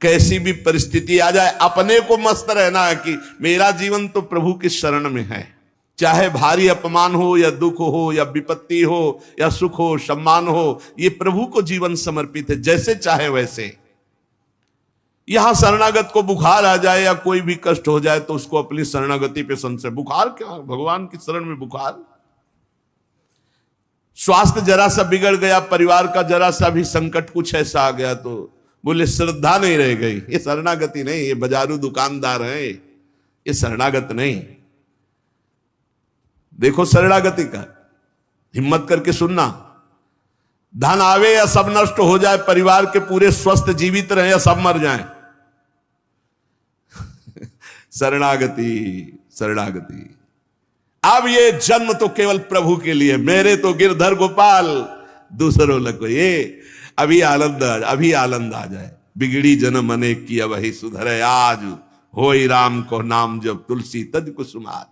कैसी भी परिस्थिति आ जाए अपने को मस्त रहना है कि मेरा जीवन तो प्रभु की शरण में है। चाहे भारी अपमान हो या दुख हो या विपत्ति हो या सुख हो सम्मान हो, ये प्रभु को जीवन समर्पित है, जैसे चाहे वैसे। यहां शरणागत को बुखार आ जाए या कोई भी कष्ट हो जाए तो उसको अपनी शरणागति पे संशय। बुखार क्या, भगवान की शरण में बुखार। स्वास्थ्य जरा सा बिगड़ गया, परिवार का जरा सा भी संकट कुछ ऐसा आ गया तो बोले श्रद्धा नहीं रह गई। ये शरणागति नहीं, ये बाजारू दुकानदार है, ये शरणागत नहीं। देखो शरणागति का, हिम्मत करके सुनना। धन आवे या सब नष्ट हो जाए, परिवार के पूरे स्वस्थ जीवित रहे या सब मर जाएं, शरणागति शरणागति। अब ये जन्म तो केवल प्रभु के लिए, मेरे तो गिरधर गोपाल दूसरों लगो। ये अभी आनंद आ जाए। बिगड़ी जन्म अनेक की वही सुधरे, आज होई राम को नाम जब तुलसी तज कुसुमार।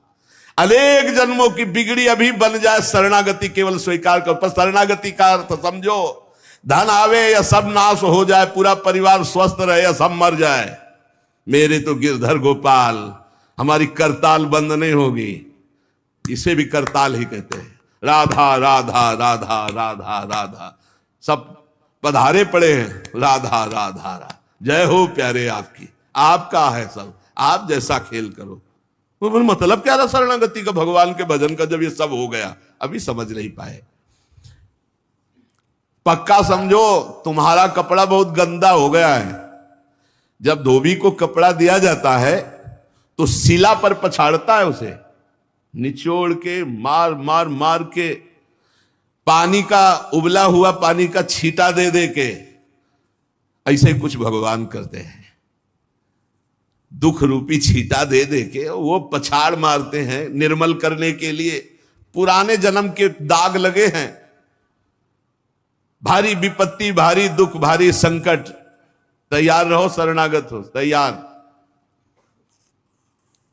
अनेक जन्मों की बिगड़ी अभी बन जाए, शरणागति केवल स्वीकार कर। पर शरणागति का अर्थ समझो, धन आवे या सब नाश हो जाए, पूरा परिवार स्वस्थ रहे या सब मर जाए, मेरे तो गिरधर गोपाल, हमारी करताल बंद नहीं होगी। इसे भी करताल ही कहते हैं। राधा राधा राधा राधा राधा, सब पधारे पड़े हैं, राधा राधा राधा, जय हो प्यारे आपकी, आपका है सब, आप जैसा खेल करो। वो मतलब क्या था शरणागति का, भगवान के भजन का, जब ये सब हो गया अभी समझ नहीं पाए। पक्का समझो तुम्हारा कपड़ा बहुत गंदा हो गया है। जब धोबी को कपड़ा दिया जाता है तो शिला पर पछाड़ता है, उसे निचोड़ के मार मार मार के, पानी का उबला हुआ पानी का छींटा दे दे के, ऐसे कुछ भगवान करते हैं। दुख रूपी छींटा दे दे के वो पछाड़ मारते हैं निर्मल करने के लिए। पुराने जन्म के दाग लगे हैं, भारी विपत्ति, भारी दुख, भारी संकट, तैयार रहो, शरणागत हो, तैयार।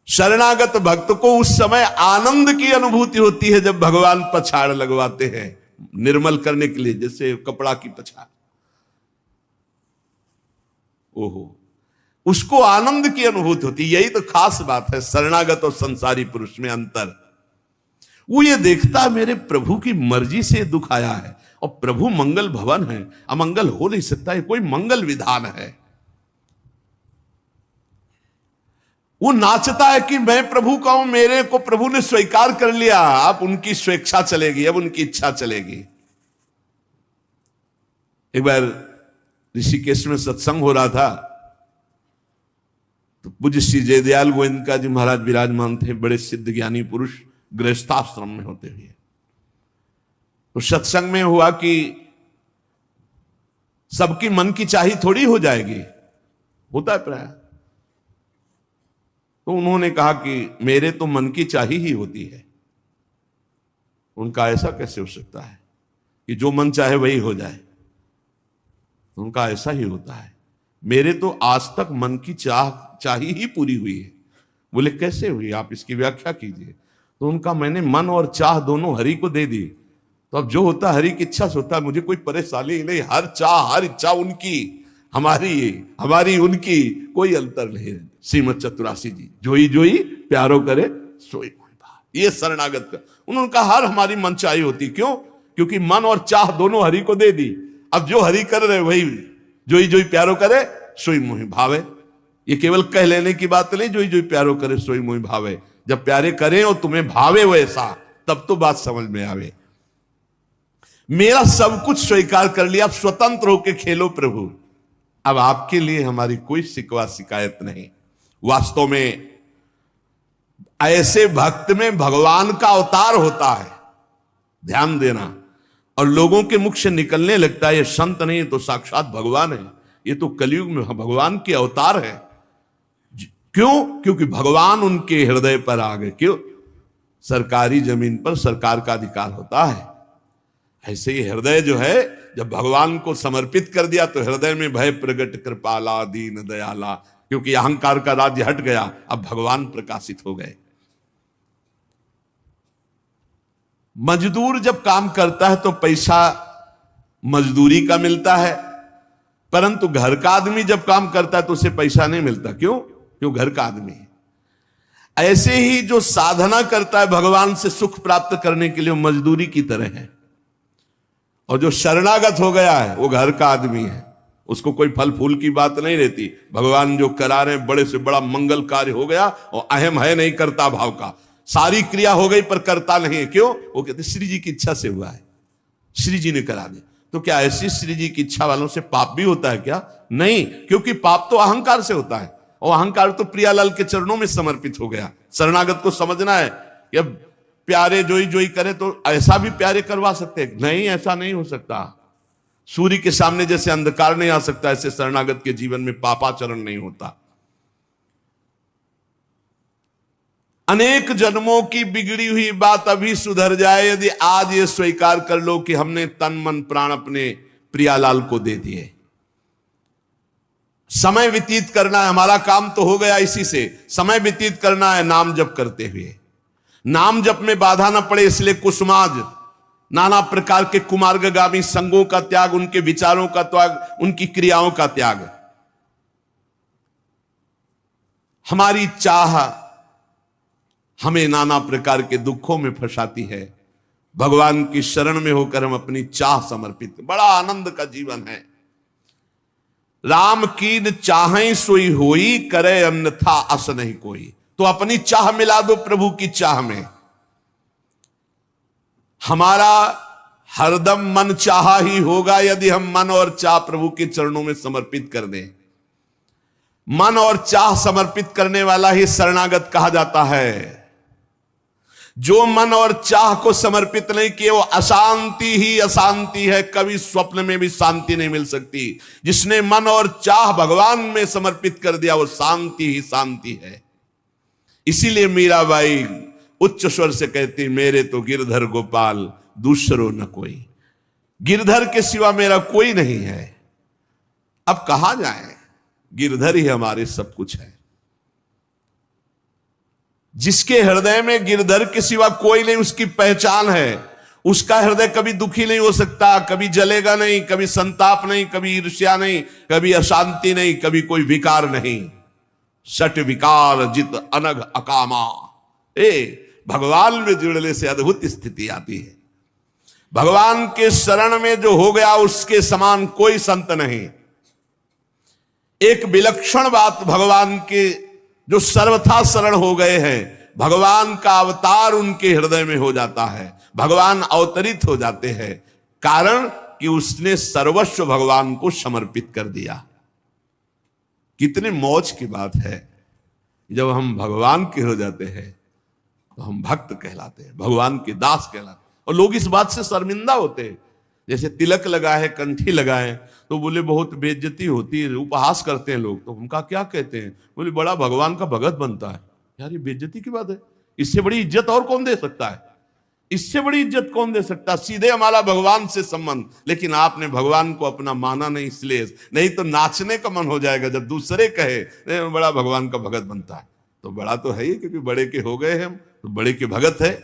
शरणागत भक्त को उस समय आनंद की अनुभूति होती है जब भगवान पछाड़ लगवाते हैं निर्मल करने के लिए, जैसे कपड़ा की पछाड़। ओहो, उसको आनंद की अनुभूति होती। यही तो खास बात है शरणागत और संसारी पुरुष में अंतर। वो ये देखता है मेरे प्रभु की मर्जी से दुख आया है, और प्रभु मंगल भवन है, अमंगल हो नहीं सकता, है कोई मंगल विधान है। वो नाचता है कि मैं प्रभु का हूं, मेरे को प्रभु ने स्वीकार कर लिया, अब उनकी स्वेच्छा चलेगी, अब उनकी इच्छा चलेगी। एक बार ऋषिकेश में सत्संग हो रहा था, तो पूज्य श्री जयदयाल गोविंद जी महाराज विराजमान थे, बड़े सिद्ध ज्ञानी पुरुष, गृहस्थाश्रम में होते हुए। तो सत्संग में हुआ कि सबकी मन की चाही थोड़ी हो जाएगी, होता है प्राय। तो उन्होंने कहा कि मेरे तो मन की चाही ही होती है। उनका ऐसा कैसे हो सकता है कि जो मन चाहे वही हो जाए? उनका ऐसा ही होता है, मेरे तो आज तक मन की चाही ही पूरी हुई है। बोले कैसे हुई, आप इसकी व्याख्या कीजिए। तो उनका मैंने मन और चाह दोनों हरि को दे दी, तो अब जो होता हरि की इच्छा से होता है, मुझे कोई परेशानी नहीं। हर चाह हर इच्छा उनकी, हमारी उनकी कोई अंतर नहीं। श्रीमद चतुरासी जी, जोई जोई प्यारो करे सोई मोहि भाव। ये शरणागत का उन्होंने कहा हर हमारी मन चाही होती। क्यों? क्योंकि मन और चाह दोनों हरि को दे दी। अब जो हरि कर रहे वही जोई जोई प्यारो करे सोई मोहि भावे। ये केवल कह लेने की बात नहीं, जोई जोई प्यारो करे सोई मोहि भावे। जब प्यारे करें और तुम्हें भावे वैसा, तब तो बात समझ में आवे। मेरा सब कुछ स्वीकार कर लिया, अब स्वतंत्र होकर खेलो प्रभु। अब आपके लिए हमारी कोई शिकवा शिकायत नहीं। वास्तव में ऐसे भक्त में भगवान का अवतार होता है, ध्यान देना। और लोगों के मुख से निकलने लगता है ये संत नहीं तो साक्षात भगवान है, ये तो कलयुग में भगवान के अवतार है। क्यों? क्योंकि भगवान उनके हृदय पर आ गए। क्यों? सरकारी जमीन पर सरकार का अधिकार होता है। ऐसे ही हृदय जो है, जब भगवान को समर्पित कर दिया तो हृदय में भय प्रगट कृपाला दीन दयाला, क्योंकि अहंकार का राज्य हट गया, अब भगवान प्रकाशित हो गए। मजदूर जब काम करता है तो पैसा मजदूरी का मिलता है, परंतु घर का आदमी जब काम करता है तो उसे पैसा नहीं मिलता। क्यों? क्यों? घर का आदमी है। ऐसे ही जो साधना करता है भगवान से सुख प्राप्त करने के लिए, वो मजदूरी की तरह है। और जो शरणागत हो गया है वो घर का आदमी है, उसको कोई फल फूल की बात नहीं रहती। भगवान जो करा रहे हैं, बड़े से बड़ा मंगल कार्य हो गया और अहम है नहीं करता भाव का, सारी क्रिया हो गई पर करता नहीं है। क्यों? वो कहते श्री जी की इच्छा से हुआ है, श्री जी ने करा दिया। तो क्या ऐसी श्री जी की इच्छा वालों से पाप भी होता है क्या? नहीं, क्योंकि पाप तो अहंकार से होता है, और अहंकार तो प्रियालाल के चरणों में समर्पित हो गया। शरणागत को समझना है कि अब प्यारे जोई जोई करे तो ऐसा भी प्यारे करवा सकते हैं? नहीं, ऐसा नहीं हो सकता। सूर्य के सामने जैसे अंधकार नहीं आ सकता, ऐसे शरणागत के जीवन में पापाचरण नहीं होता। अनेक जन्मों की बिगड़ी हुई बात अभी सुधर जाए यदि आज ये स्वीकार कर लो कि हमने तन मन प्राण अपने प्रियालाल को दे दिए। समय व्यतीत करना है, हमारा काम तो हो गया इसी से। समय व्यतीत करना है नाम जप करते हुए, नाम जप में बाधा ना पड़े इसलिए कुसुमाज, नाना प्रकार के कुमार्गगामी संगों का त्याग, उनके विचारों का त्याग, उनकी क्रियाओं का त्याग। हमारी चाह हमें नाना प्रकार के दुखों में फंसाती है। भगवान की शरण में होकर हम अपनी चाह समर्पित, बड़ा आनंद का जीवन है। राम कीन चाहें सोई होई, करे अन्यथा अस नहीं कोई। तो अपनी चाह मिला दो प्रभु की चाह में। हमारा हरदम मन चाहा ही होगा यदि हम मन और चाह प्रभु के चरणों में समर्पित कर दें। मन और चाह समर्पित करने वाला ही शरणागत कहा जाता है। जो मन और चाह को समर्पित नहीं किए वो अशांति ही अशांति है, कभी स्वप्न में भी शांति नहीं मिल सकती। जिसने मन और चाह भगवान में समर्पित कर दिया वो शांति ही शांति है। इसीलिए मीराबाई उच्च स्वर से कहती, मेरे तो गिरधर गोपाल दूसरो न कोई। गिरधर के सिवा मेरा कोई नहीं है। अब कहां जाए, गिरधर ही हमारे सब कुछ है। जिसके हृदय में गिरधर के सिवा कोई नहीं, उसकी पहचान है। उसका हृदय कभी दुखी नहीं हो सकता, कभी जलेगा नहीं, कभी संताप नहीं, कभी ईर्ष्या नहीं, कभी अशांति नहीं, कभी कोई विकार नहीं। सट विकार जित अनघ अकामा। भगवान में जुड़ने से अद्भुत स्थिति आती है। भगवान के शरण में जो हो गया उसके समान कोई संत नहीं। एक विलक्षण बात, भगवान के जो सर्वथा शरण हो गए हैं, भगवान का अवतार उनके हृदय में हो जाता है, भगवान अवतरित हो जाते हैं। कारण कि उसने सर्वस्व भगवान को समर्पित कर दिया। कितने मौज की बात है, जब हम भगवान के हो जाते हैं तो हम भक्त कहलाते हैं, भगवान के दास कहलाते हैं। और लोग इस बात से शर्मिंदा होते हैं। जैसे तिलक लगाए, कंठी लगाए तो बोले बहुत बेइज्जती होती है, उपहास करते हैं लोग। तो उनका क्या कहते हैं? बोले बड़ा भगवान का भगत बनता है। यार ये बेइज्जती की बात है। इससे बड़ी इज्जत और कौन दे सकता है? इससे बड़ी इज्जत कौन दे सकता? सीधे हमारा भगवान से संबंध। लेकिन आपने भगवान को अपना माना नहीं, इसलिए नहीं तो नाचने का मन हो जाएगा जब दूसरे कहे बड़ा भगवान का भगत बनता है। तो बड़ा तो है ही, क्योंकि बड़े के हो गए हम तो बड़े के भगत है।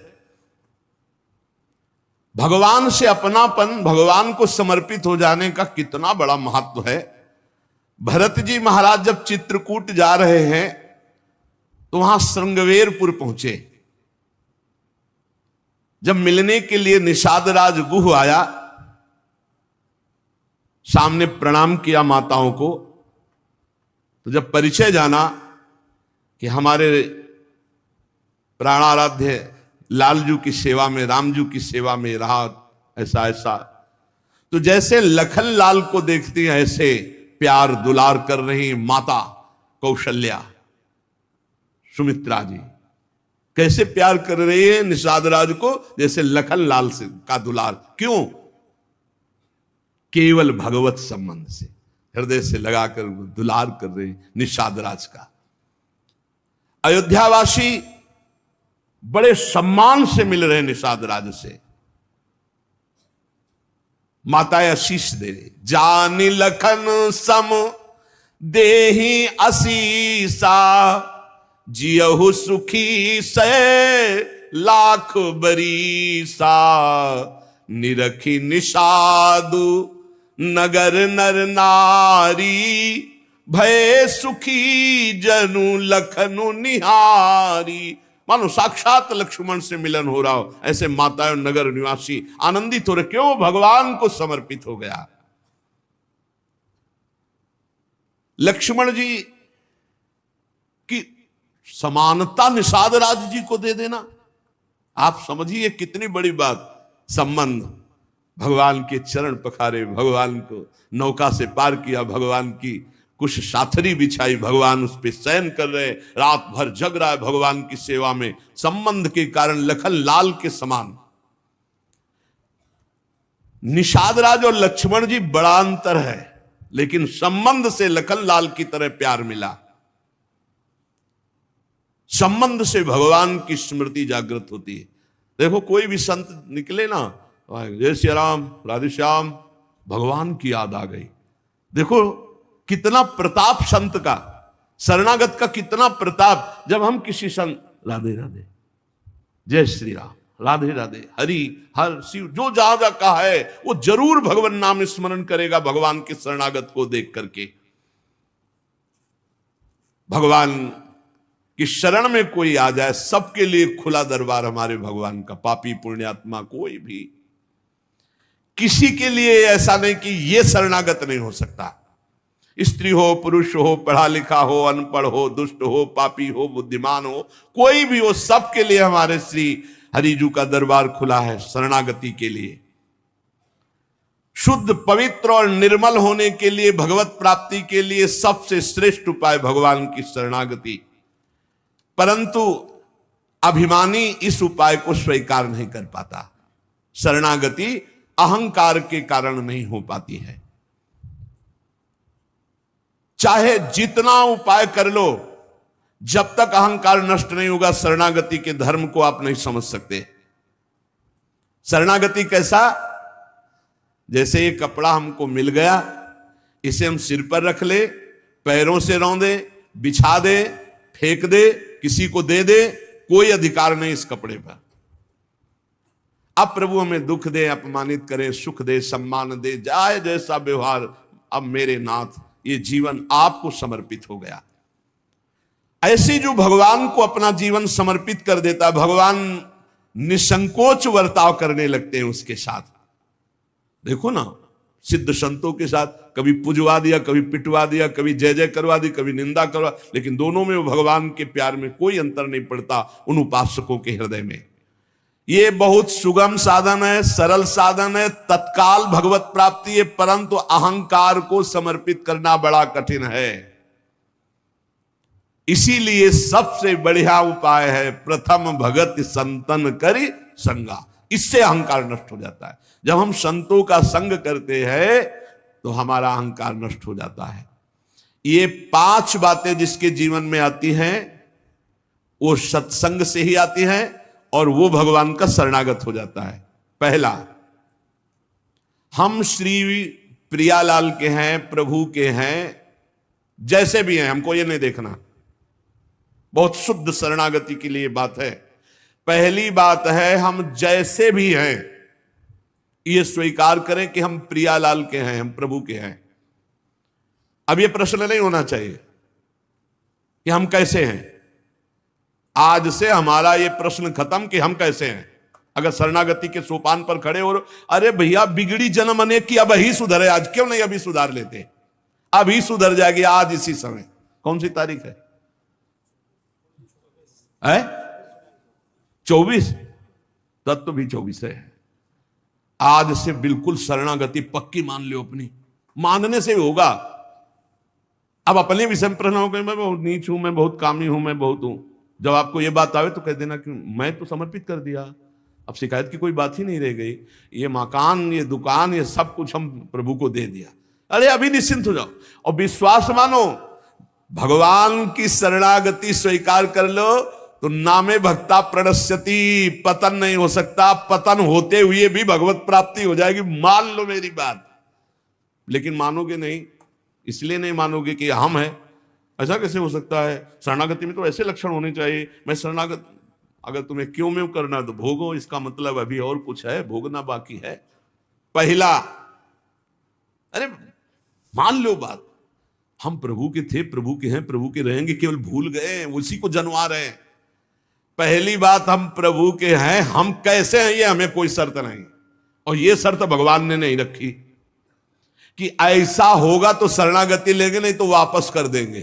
भगवान से अपनापन, भगवान को समर्पित हो जाने का कितना बड़ा महत्व है। भरत जी महाराज जब चित्रकूट जा रहे हैं तो वहां श्रृंगवेरपुर पहुंचे। जब मिलने के लिए निषाद राज गुह आया, सामने प्रणाम किया माताओं को, तो जब परिचय जाना कि हमारे प्राणाराध्य लालजू की सेवा में, रामजू की सेवा में रहा, ऐसा ऐसा, तो जैसे लखन लाल को देखती हैं ऐसे प्यार दुलार कर रही माता कौशल्या, सुमित्रा जी कैसे प्यार कर रही है निषाद राज को, जैसे लखन लाल से का दुलार। क्यों? केवल भगवत संबंध से हृदय से लगाकर दुलार कर रहे निषाद राज का। अयोध्यावासी बड़े सम्मान से मिल रहे निषाद राज से। माताएं आशीष दे रही, जानी लखन सम देही असीसा, जियहु सुखी से लाख बरीसा, निरखी निषादु नगर नर नारी, भय सुखी जनु लखनु निहारी। मानो साक्षात लक्ष्मण से मिलन हो रहा हो, ऐसे माता और नगर निवासी आनंदित हो रहे। क्यों? भगवान को समर्पित हो गया। लक्ष्मण जी की समानता निषाद राज जी को दे देना, आप समझिए कितनी बड़ी बात। संबंध, भगवान के चरण पखारे, भगवान को नौका से पार किया, भगवान की कुछ साथरी बिछाई, भगवान उस पर शयन कर रहे, रात भर जग रहा है भगवान की सेवा में। संबंध के कारण लखन लाल के समान। निषाद राज और लक्ष्मण जी बड़ा अंतर है, लेकिन संबंध से लखन लाल की तरह प्यार मिला। संबंध से भगवान की स्मृति जागृत होती है। देखो कोई भी संत निकले ना, जय श्री राम, राधे श्याम, भगवान की याद आ गई। देखो कितना प्रताप संत का, शरणागत का कितना प्रताप। जब हम किसी संत, राधे राधे, जय श्री राम, राधे राधे, हरि हर शिव, जो जहां जहां कहा है वो जरूर भगवान नाम स्मरण करेगा भगवान के शरणागत को देख करके। भगवान कि शरण में कोई आ जाए, सबके लिए खुला दरबार हमारे भगवान का। पापी पुण्यात्मा कोई भी, किसी के लिए ऐसा नहीं कि ये शरणागत नहीं हो सकता। स्त्री हो, पुरुष हो, पढ़ा लिखा हो, अनपढ़ हो, दुष्ट हो, पापी हो, बुद्धिमान हो, कोई भी हो, सबके लिए हमारे श्री हरिजू का दरबार खुला है शरणागति के लिए। शुद्ध, पवित्र और निर्मल होने के लिए, भगवत प्राप्ति के लिए सबसे श्रेष्ठ उपाय भगवान की शरणागति। परंतु अभिमानी इस उपाय को स्वीकार नहीं कर पाता। शरणागति अहंकार के कारण नहीं हो पाती है। चाहे जितना उपाय कर लो, जब तक अहंकार नष्ट नहीं होगा, शरणागति के धर्म को आप नहीं समझ सकते। शरणागति कैसा? जैसे ये कपड़ा हमको मिल गया, इसे हम सिर पर रख ले, पैरों से रौंदे, बिछा दे, फेंक दे, किसी को दे दे, कोई अधिकार नहीं इस कपड़े पर। अब प्रभु हमें दुख दे, अपमानित करे, सुख दे, सम्मान दे, जाए जैसा व्यवहार, अब मेरे नाथ ये जीवन आपको समर्पित हो गया। ऐसी जो भगवान को अपना जीवन समर्पित कर देता, भगवान निसंकोच वर्ताव करने लगते हैं उसके साथ। देखो ना, सिद्ध संतों के साथ कभी पुजवा दिया, कभी पिटवा दिया, कभी जय जय करवा दी, कभी निंदा करवा, लेकिन दोनों में वो भगवान के प्यार में कोई अंतर नहीं पड़ता उन उपासकों के हृदय में। ये बहुत सुगम साधन है, सरल साधन है, तत्काल भगवत प्राप्ति है, परंतु अहंकार को समर्पित करना बड़ा कठिन है। इसीलिए सबसे बढ़िया उपाय है प्रथम भगत संतन करी संगा। इससे अहंकार नष्ट हो जाता है। जब हम संतों का संग करते हैं तो हमारा अहंकार नष्ट हो जाता है। ये 5 बातें जिसके जीवन में आती हैं वो सत्संग से ही आती हैं और वो भगवान का शरणागत हो जाता है। पहला, हम श्री प्रियालाल के हैं, प्रभु के हैं, जैसे भी हैं, हमको ये नहीं देखना। बहुत शुद्ध शरणागति के लिए बात है। पहली बात है हम जैसे भी हैं ये स्वीकार करें कि हम प्रियालाल के हैं, हम प्रभु के हैं। अब ये प्रश्न नहीं होना चाहिए कि हम कैसे हैं। आज से हमारा ये प्रश्न खत्म कि हम कैसे हैं। अगर शरणागति के सोपान पर खड़े और अरे भैया बिगड़ी जन्म अनेक की, अब ही सुधरे, आज क्यों नहीं अभी सुधार लेते, अभी सुधर जाएगी आज इसी समय। कौन सी तारीख है? 24, तत्व भी 24 है। आज से बिल्कुल शरणागति पक्की मान लो अपनी, मानने से होगा। अब अपने विषय में प्रश्न हो गए, मैं बहुत नीच हूं, मैं बहुत कामी हूं, मैं बहुत हूं। जब आपको ये बात आवे तो कह देना कि मैं तो समर्पित कर दिया, अब शिकायत की कोई बात ही नहीं रह गई। ये मकान, ये दुकान, ये सब कुछ हम प्रभु को दे दिया। अरे अभी निश्चिंत हो जाओ और विश्वास मानो, भगवान की शरणागति स्वीकार कर लो तो नामे भक्ता प्रणश्यति, पतन नहीं हो सकता। पतन होते हुए भी भगवत प्राप्ति हो जाएगी, मान लो मेरी बात। लेकिन मानोगे नहीं, इसलिए नहीं मानोगे कि हम हैं। ऐसा कैसे हो सकता है? शरणागति में तो ऐसे लक्षण होने चाहिए। मैं शरणागत, अगर तुम्हें क्यों में करना तो भोगो, इसका मतलब अभी और कुछ है, भोगना बाकी है। पहला, अरे मान लो बात, हम प्रभु के थे, प्रभु के हैं, प्रभु के रहेंगे, केवल भूल गए, उसी को जनवा रहे हैं। पहली बात, हम प्रभु के हैं, हम कैसे हैं ये हमें कोई शर्त नहीं, और ये शर्त भगवान ने नहीं रखी कि ऐसा होगा तो शरणागति लेंगे, नहीं तो वापस कर देंगे।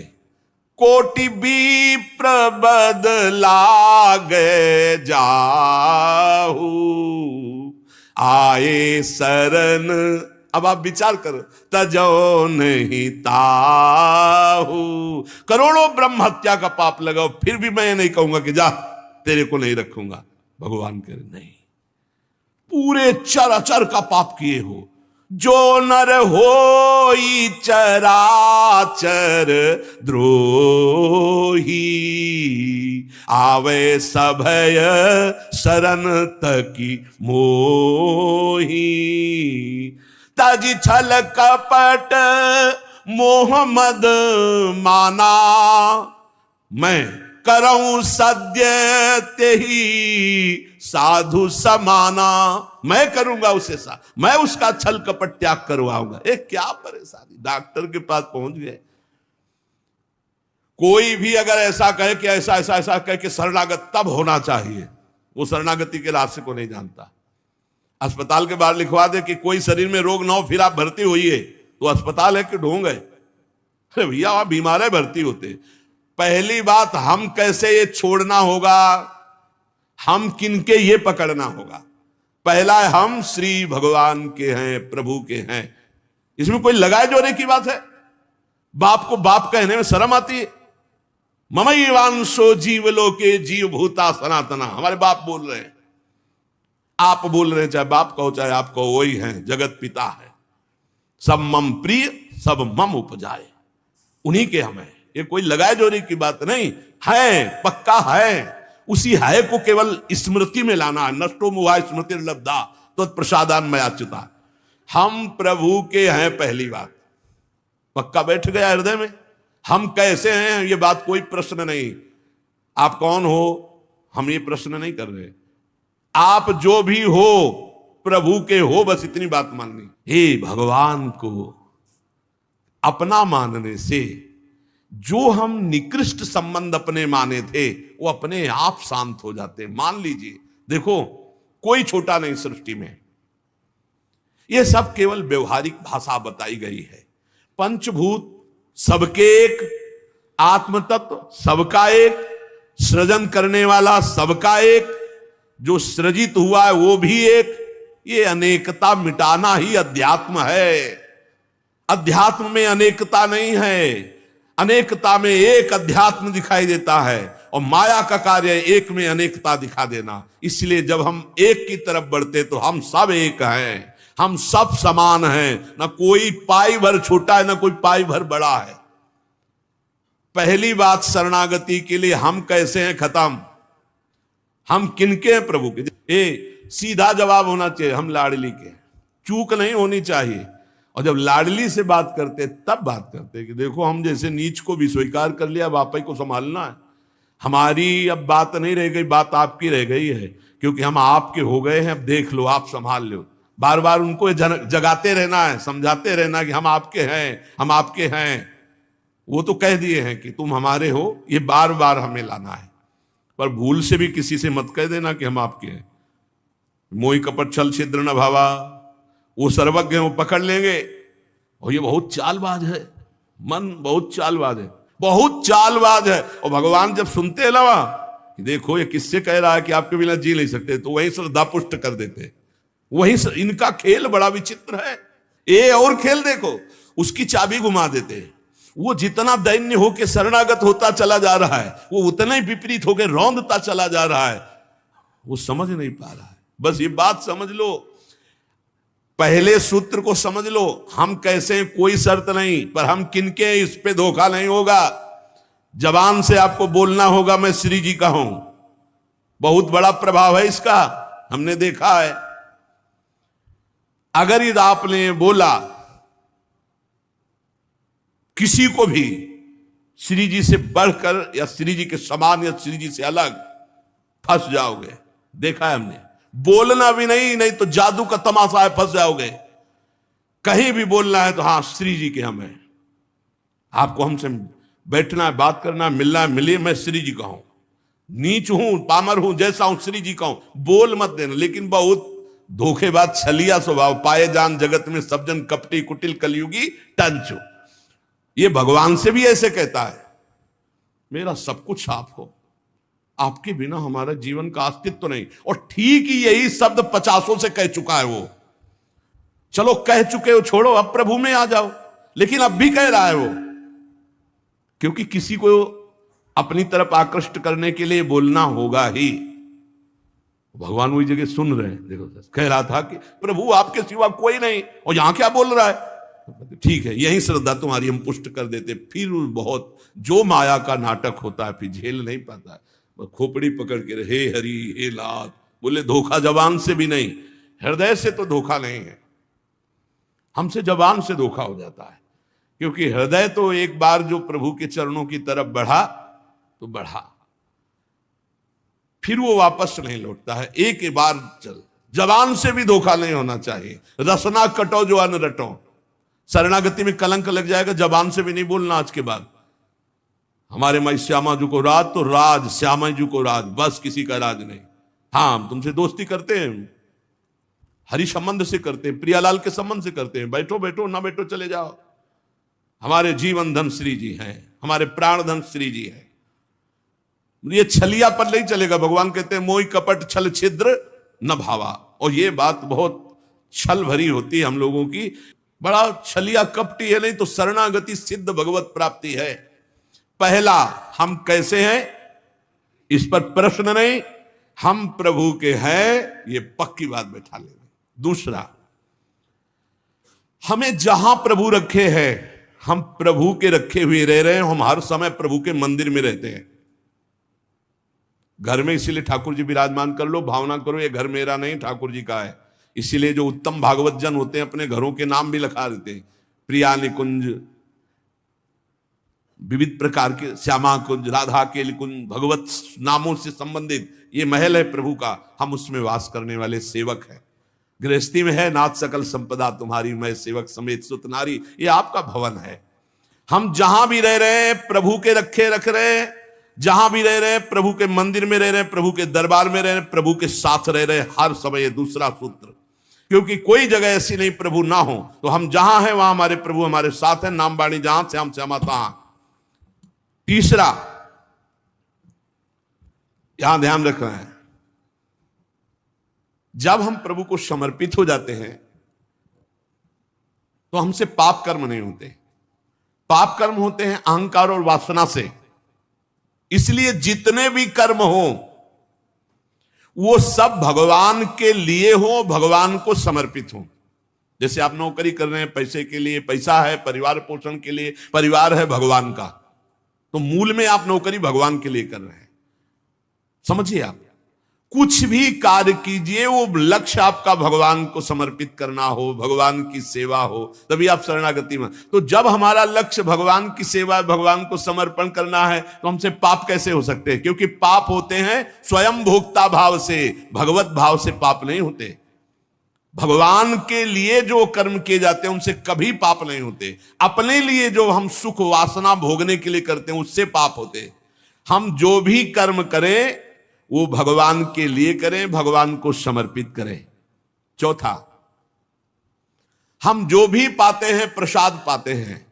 कोटि भी प्रबदला गए जाहू, आए शरण, अब आप विचार करो, तजो नहीं ताहू। करोड़ों ब्रह्म हत्या का पाप लगाओ, फिर भी मैं नहीं कहूंगा कि जा तेरे को नहीं रखूंगा। भगवान कह रहे नहीं, पूरे चराचर का पाप किए हो, जो नर होई चराचर द्रोही, आवे सभय शरण तकी मोही। तज छल कपट मोह मद माना, मैं करऊं सद्य तेही साधु समाना। मैं करूंगा उसे मैं उसका छल कपट त्याग करवाऊंगा। क्या परेशानी, डॉक्टर के पास पहुंच गए। कोई भी अगर ऐसा कहे कि ऐसा ऐसा ऐसा कहे कि शरणागत तब होना चाहिए, वो शरणागति के रास्ते को नहीं जानता। अस्पताल के बाहर लिखवा दे कि कोई शरीर में रोग ना हो फिर आप भर्ती होइए, तो अस्पताल है कि ढोंग है? अरे भैया वहां बीमार है, भर्ती होते। पहली बात, हम कैसे ये छोड़ना होगा, हम किनके ये पकड़ना होगा। पहला है, हम श्री भगवान के हैं, प्रभु के हैं। इसमें कोई लगाए जोड़े की बात है? बाप को बाप कहने में शर्म आती है? ममैवांशो जीवलोके जीव भूता सनातना, हमारे बाप बोल रहे हैं, आप बोल रहे हैं, चाहे बाप कहो चाहे आप कहो, वही हैं, जगत पिता है। सब मम प्रिय, सब मम उपजाए, उन्हीं के हम हैं। ये कोई लगाए जोड़े की बात नहीं है, पक्का है। उसी है को केवल स्मृति में लाना है। नष्टो मुहा स्मृति लब्धा तो प्रसादान मयाच्युता। हम प्रभु के हैं, पहली बात पक्का बैठ गया हृदय में। हम कैसे हैं ये बात कोई प्रश्न नहीं। आप कौन हो हम ये प्रश्न नहीं कर रहे। आप जो भी हो प्रभु के हो, बस इतनी बात माननी। हे भगवान को अपना मानने से जो हम निकृष्ट संबंध अपने माने थे वो अपने आप शांत हो जाते। मान लीजिए, देखो कोई छोटा नहीं सृष्टि में, ये सब केवल व्यवहारिक भाषा बताई गई है। पंचभूत सबके एक, आत्म तत्व सबका एक, सृजन करने वाला सबका एक, जो सृजित हुआ है वो भी एक। ये अनेकता मिटाना ही अध्यात्म है। अध्यात्म में अनेकता नहीं है, अनेकता में एक अध्यात्म दिखाई देता है, और माया का कार्य एक में अनेकता दिखा देना। इसलिए जब हम एक की तरफ बढ़ते तो हम सब एक हैं, हम सब समान हैं, ना कोई पाई भर छोटा है ना कोई पाई भर बड़ा है। पहली बात, शरणागति के लिए हम कैसे हैं खत्म, हम किनके हैं प्रभु के। सीधा जवाब होना चाहिए, हम लाडली के। चूक नहीं होनी चाहिए। और जब लाडली से बात करते तब बात करते कि देखो हम जैसे नीच को भी स्वीकार कर लिया, आप ही को संभालना है। हमारी अब बात नहीं रह गई, बात आपकी रह गई है, क्योंकि हम आपके हो गए हैं। अब देख लो, आप संभाल लो। बार बार उनको जगाते रहना है, समझाते रहना कि हम आपके हैं, हम आपके हैं। वो तो कह दिए हैं कि तुम हमारे हो, ये बार बार हमें लाना है। पर भूल से भी किसी से मत कह देना कि हम आपके हैं। मोहि कपट छल छिद्र न भावा, वो सर्वज्ञ हैं, वो पकड़ लेंगे। और ये बहुत चालबाज है, मन बहुत चालबाज है, बहुत चालबाज है। और भगवान जब सुनते हैं ना कि देखो ये किससे कह रहा है कि आपके बिना जी नहीं सकते, तो वहीं श्रद्धा पुष्ट कर देते। वहीं इनका खेल बड़ा विचित्र है। ये और खेल देखो, उसकी चाबी घुमा देते हैं। वो जितना दैन्य होकर शरणागत होता चला जा रहा है, वो उतना ही विपरीत होकर रौंदता चला जा रहा है। वो समझ नहीं पा रहा है। बस ये बात समझ लो, पहले सूत्र को समझ लो। हम कैसे हैं कोई शर्त नहीं, पर हम किनके हैं इस पे धोखा नहीं होगा। जबान से आपको बोलना होगा मैं श्री जी का हूं। बहुत बड़ा प्रभाव है इसका, हमने देखा है। अगर यदि आपने बोला किसी को भी श्री जी से बढ़कर या श्री जी के समान या श्री जी से अलग, फंस जाओगे। देखा है हमने। बोलना भी नहीं, नहीं तो जादू का तमाशा है, फंस जाओगे। कहीं भी बोलना है तो हाँ श्री जी के हम हैं, आपको हमसे बैठना है, बात करना है, मिलना है, मिलिए, मैं श्री जी का हूं, नीच हूं, पामर हूं, जैसा हूं श्री जी का हूं, बोल मत देना। लेकिन बहुत धोखेबाज छलिया स्वभाव, पाए जान जगत में सब जन कपटी कुटिल कलयुगी टंचो, ये भगवान से भी ऐसे कहता है, मेरा सब कुछ आप हो, आपके बिना हमारा जीवन का अस्तित्व नहीं। और ठीक ही यही शब्द 50 से कह चुका है वो। चलो कह चुके हो, छोड़ो, अब प्रभु में आ जाओ, लेकिन अब भी कह रहा है वो, क्योंकि किसी को अपनी तरफ आकृष्ट करने के लिए बोलना होगा ही। भगवान वही जगह सुन रहे हैं, देखो कह रहा था कि प्रभु आपके सिवा कोई नहीं, और यहां क्या बोल रहा है, ठीक है यही श्रद्धा तुम्हारी हम पुष्ट कर देते। फिर बहुत जो माया का नाटक होता है फिर झेल नहीं पाता है, खोपड़ी पकड़ के हे हरि हे लाल, बोले धोखा जबान से भी नहीं, हृदय से तो धोखा नहीं है, हमसे जबान से धोखा हो जाता है। क्योंकि हृदय तो एक बार जो प्रभु के चरणों की तरफ बढ़ा तो बढ़ा, फिर वो वापस नहीं लौटता है, एक बार चल। जबान से भी धोखा नहीं होना चाहिए, रसना कटो जो अन्न रटो, शरणागति में कलंक लग जाएगा, जबान से भी नहीं बोलना आज के बाद। हमारे माई श्यामा जी को राज तो राज, श्यामा जी को राज, बस किसी का राज नहीं। हाँ हम तुमसे दोस्ती करते हैं, हरि संबंध से करते हैं, प्रियालाल के संबंध से करते हैं, बैठो बैठो, ना बैठो चले जाओ, हमारे जीवन धन श्री जी हैं, हमारे प्राण धन श्री जी हैं। ये छलिया पर नहीं चलेगा, भगवान कहते हैं मोहि कपट छल छिद्र न भावा, और ये बात बहुत छल भरी होती है हम लोगों की, बड़ा छलिया कपटी है, नहीं तो शरणागति सिद्ध भगवत प्राप्ति है। पहला हम कैसे हैं इस पर प्रश्न नहीं, हम प्रभु के हैं ये पक्की बात बैठा लेंगे। दूसरा, हमें जहां प्रभु रखे हैं हम प्रभु के रखे हुए रह रहे हैं, हम हर समय प्रभु के मंदिर में रहते हैं। घर में इसीलिए ठाकुर जी विराजमान कर लो, भावना करो ये घर मेरा नहीं ठाकुर जी का है। इसीलिए जो उत्तम भागवत जन होते हैं अपने घरों के नाम भी लिखा देते हैं, प्रिया निकुंज, विविध प्रकार के श्यामा कुंज, राधा के कुंज, भगवत नामों से संबंधित ये महल है प्रभु का, हम उसमें वास करने वाले सेवक हैं। गृहस्थी में है नाथ सकल संपदा तुम्हारी, मैं सेवक समेत सुत नारी, ये आपका भवन है। हम जहां भी रह रहे हैं प्रभु के रखे रख रहे हैं, जहां भी रह रहे हैं प्रभु के मंदिर में रह रहे हैं, प्रभु के दरबार में रह रहे हैं, प्रभु के साथ रह रहे हैं हर समय। दूसरा सूत्र, क्योंकि कोई जगह ऐसी नहीं प्रभु ना हो, तो हम जहां हैं वहां हमारे प्रभु हमारे साथ हैं, नाम बाणी जहां श्याम श्यामा तहां। तीसरा यहां ध्यान रखना है, जब हम प्रभु को समर्पित हो जाते हैं तो हमसे पाप कर्म नहीं होते, पाप कर्म होते हैं अहंकार और वासना से। इसलिए जितने भी कर्म हो वो सब भगवान के लिए हो, भगवान को समर्पित हो। जैसे आप नौकरी कर रहे हैं पैसे के लिए, पैसा है परिवार पोषण के लिए, परिवार है भगवान का, तो मूल में आप नौकरी भगवान के लिए कर रहे हैं। समझिए, आप कुछ भी कार्य कीजिए वो लक्ष्य आपका भगवान को समर्पित करना हो, भगवान की सेवा हो, तभी आप शरणागति में। तो जब हमारा लक्ष्य भगवान की सेवा, भगवान को समर्पण करना है, तो हमसे पाप कैसे हो सकते हैं? क्योंकि पाप होते हैं स्वयं भोक्ता भाव से, भगवत भाव से पाप नहीं होते। भगवान के लिए जो कर्म किए जाते हैं उनसे कभी पाप नहीं होते। अपने लिए जो हम सुख वासना भोगने के लिए करते हैं उससे पाप होते। हम जो भी कर्म करें वो भगवान के लिए करें, भगवान को समर्पित करें। चौथा, हम जो भी पाते हैं प्रसाद पाते हैं,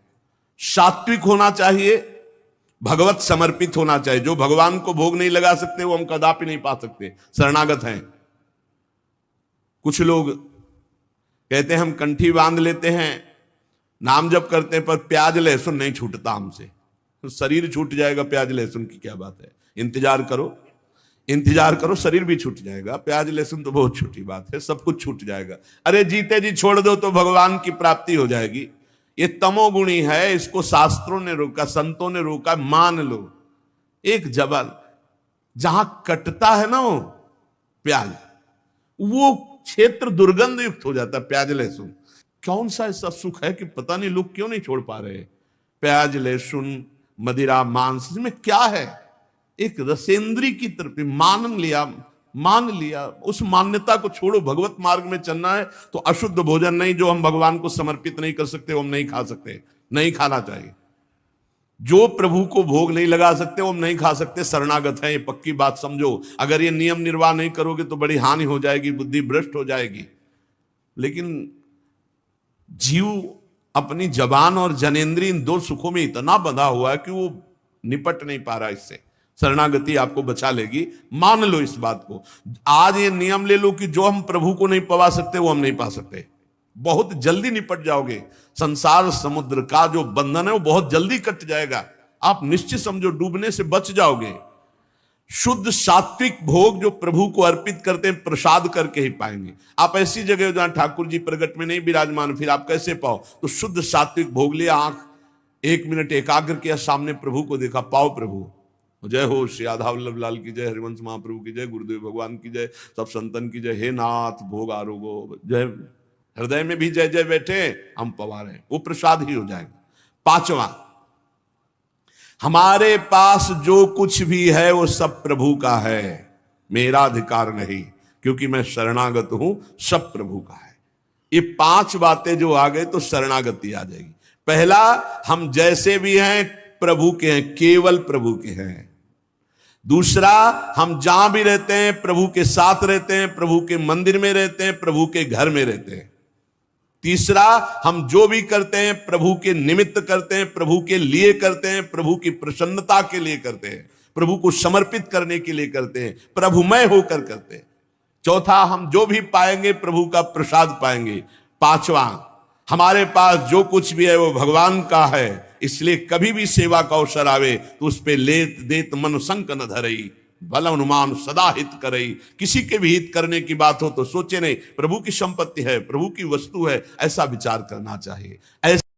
सात्विक होना चाहिए, भगवत समर्पित होना चाहिए। जो भगवान को भोग नहीं लगा सकते वो हम कदापि नहीं पा सकते, शरणागत हैं। कुछ लोग कहते हैं हम कंठी बांध लेते हैं, नाम जप करते हैं, पर प्याज लहसुन नहीं छूटता हमसे। तो शरीर छूट जाएगा, प्याज लहसुन की क्या बात है? इंतजार करो, इंतजार करो, शरीर भी छूट जाएगा। प्याज लहसुन तो बहुत छोटी बात है, सब कुछ छूट जाएगा। अरे जीते जी छोड़ दो तो भगवान की प्राप्ति हो जाएगी। ये तमोगुणी है, इसको शास्त्रों ने रोका, संतों ने रोका। मान लो एक जबल जहां कटता है ना वो प्याज, वो क्षेत्र दुर्गंध युक्त हो जाता है। प्याज लहसुन कौन सा ऐसा सुख है कि पता नहीं लोग क्यों नहीं छोड़ पा रहे? प्याज लहसुन मदिरा मांस, इसमें क्या है? एक रसेंद्री की तरफ मान लिया, मान लिया, उस मान्यता को छोड़ो। भगवत मार्ग में चलना है तो अशुद्ध भोजन नहीं, जो हम भगवान को समर्पित नहीं कर सकते वो हम नहीं खा सकते, नहीं खाना चाहिए। जो प्रभु को भोग नहीं लगा सकते वो हम नहीं खा सकते, शरणागत है, ये पक्की बात समझो। अगर ये नियम निर्वाह नहीं करोगे तो बड़ी हानि हो जाएगी, बुद्धि भ्रष्ट हो जाएगी। लेकिन जीव अपनी जबान और जनेंद्रिय इन दो सुखों में इतना बंधा हुआ है कि वो निपट नहीं पा रहा इससे। शरणागति आपको बचा लेगी, मान लो इस बात को। आज ये नियम ले लो कि जो हम प्रभु को नहीं पवा सकते वो हम नहीं पा सकते, बहुत जल्दी निपट जाओगे। संसार समुद्र का जो बंधन है वो बहुत जल्दी कट जाएगा, आप निश्चित समझो डूबने से बच जाओगे। शुद्ध सात्विक भोग जो प्रभु को अर्पित करते हैं प्रसाद करके ही पाएंगे। आप ऐसी जगह जहां ठाकुर जी प्रगट में नहीं विराजमान, फिर आप कैसे पाओ? तो शुद्ध सात्विक भोग लिया, आंख 1 मिनट एकाग्र किया, सामने प्रभु को देखा, पाओ प्रभु। जय हो श्री राधा वल्लभ लाल की जय, हरिवंश महाप्रभु की जय, गुरुदेव भगवान की जय, सब संतन की जय। हे नाथ भोग आरोगो जय, हृदय में भी जय जय बैठे, हम पवा रहे हैं, वो प्रसाद ही हो जाएगा। 5वां, हमारे पास जो कुछ भी है वो सब प्रभु का है, मेरा अधिकार नहीं, क्योंकि मैं शरणागत हूं, सब प्रभु का है। ये 5 बातें जो आ गए तो शरणागति आ जाएगी। पहला, हम जैसे भी हैं प्रभु के हैं, केवल प्रभु के हैं। दूसरा, हम जहां भी रहते हैं प्रभु के साथ रहते हैं, प्रभु के मंदिर में रहते हैं, प्रभु के घर में रहते हैं। तीसरा, हम जो भी करते हैं प्रभु के निमित्त करते हैं, प्रभु के लिए करते हैं, प्रभु की प्रसन्नता के लिए करते हैं, प्रभु को समर्पित करने के लिए करते हैं, प्रभुमय होकर करते हैं। चौथा, हम जो भी पाएंगे प्रभु का प्रसाद पाएंगे। 5वां, हमारे पास जो कुछ भी है वो भगवान का है, इसलिए कभी भी सेवा का अवसर आवे तो उस पे लेत देत मन संक न धरई, बल अनुमान सदा हित करई। किसी के भी हित करने की बात हो तो सोचे नहीं, प्रभु की संपत्ति है, प्रभु की वस्तु है, ऐसा विचार करना चाहिए। ऐसा